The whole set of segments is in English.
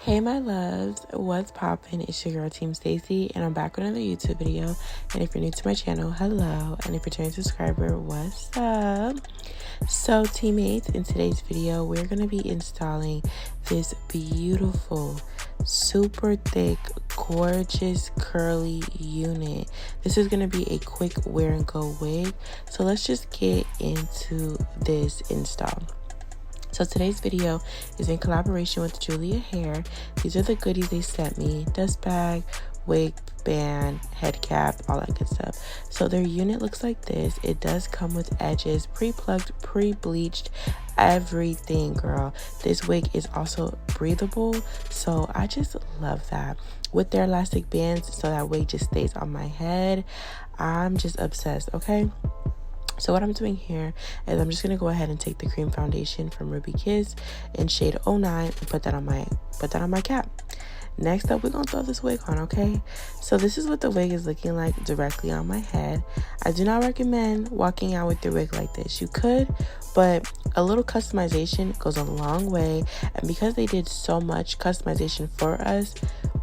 Hey my loves, what's poppin'? It's your girl Team Stacy and I'm back with another YouTube video. And if you're new to my channel, hello, and if you're a returning subscriber, what's up? So teammates, in today's video we're going to be installing this beautiful, super thick, gorgeous curly unit. This is going to be a quick wear and go wig, so let's just get into this install. So today's video is in collaboration with Julia Hair. These are the goodies they sent me: dust bag, wig, band, head cap, all that good stuff. So their unit looks like this. It does come with edges, pre-plucked, pre-bleached, everything, girl. This wig is also breathable, so I just love that. With their elastic bands, so that wig just stays on my head. I'm just obsessed, okay? So what I'm doing here is I'm just going to go ahead and take the cream foundation from Ruby Kiss in shade 09 and put that on my cap. Next up, we're going to throw this wig on, okay? So this is what the wig is looking like directly on my head. I do not recommend walking out with your wig like this. You could, but a little customization goes a long way. And because they did so much customization for us,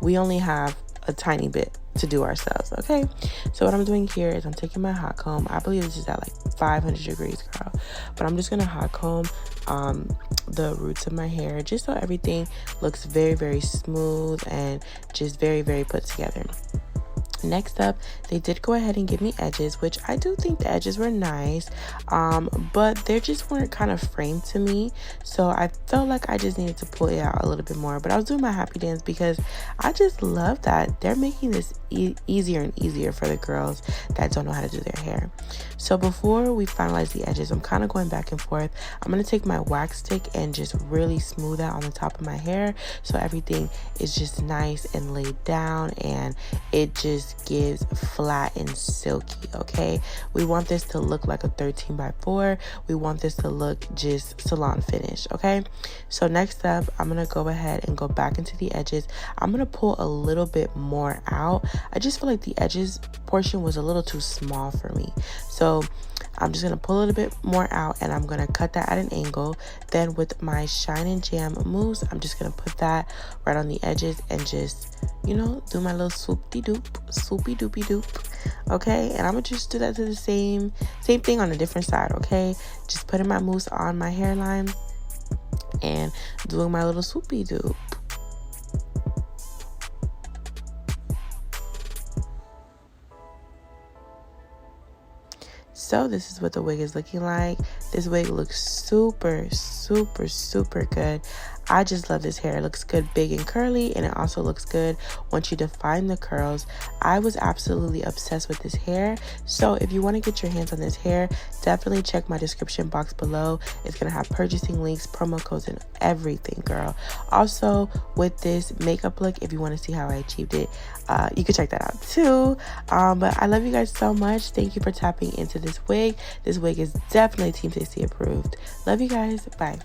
we only have a tiny bit to do ourselves, okay? So what I'm doing here is I'm taking my hot comb. I believe this is at like 500 degrees, girl, but I'm just gonna hot comb the roots of my hair just so everything looks very, very smooth and just very, very put together. Next up, they did go ahead and give me edges, which I do think the edges were nice, but they just weren't kind of framed to me, so I felt like I just needed to pull it out a little bit more. But I was doing my happy dance because I just love that they're making this easier and easier for the girls that don't know how to do their hair. So before we finalize the edges, I'm kind of going back and forth. I'm going to take my wax stick and just really smooth that on the top of my hair so everything is just nice and laid down and it just gives flat and silky, okay? We want this to look like a 13x4. We want this to look just salon finish, okay? So next up, I'm gonna go ahead and go back into the edges. I'm gonna pull a little bit more out. I just feel like the edges portion was a little too small for me, so I'm just going to pull a little bit more out and I'm going to cut that at an angle. Then with my Shine and Jam mousse, I'm just going to put that right on the edges and just, you know, do my little swoopy doopy doop, okay? And I'm going to just do that to the same thing on a different side, okay? Just putting my mousse on my hairline and doing my little swoopy doop. So this is what the wig is looking like. This wig looks super, super, super good. I just love this hair. It looks good big and curly, and it also looks good once you define the curls. I was absolutely obsessed with this hair. So if you want to get your hands on this hair, definitely check my description box below. It's going to have purchasing links, promo codes, and everything, girl. Also, with this makeup look, if you want to see how I achieved it, you can check that out too. But I love you guys so much. Thank you for tapping into this wig. This wig is definitely Team Tasty approved. Love you guys. Bye.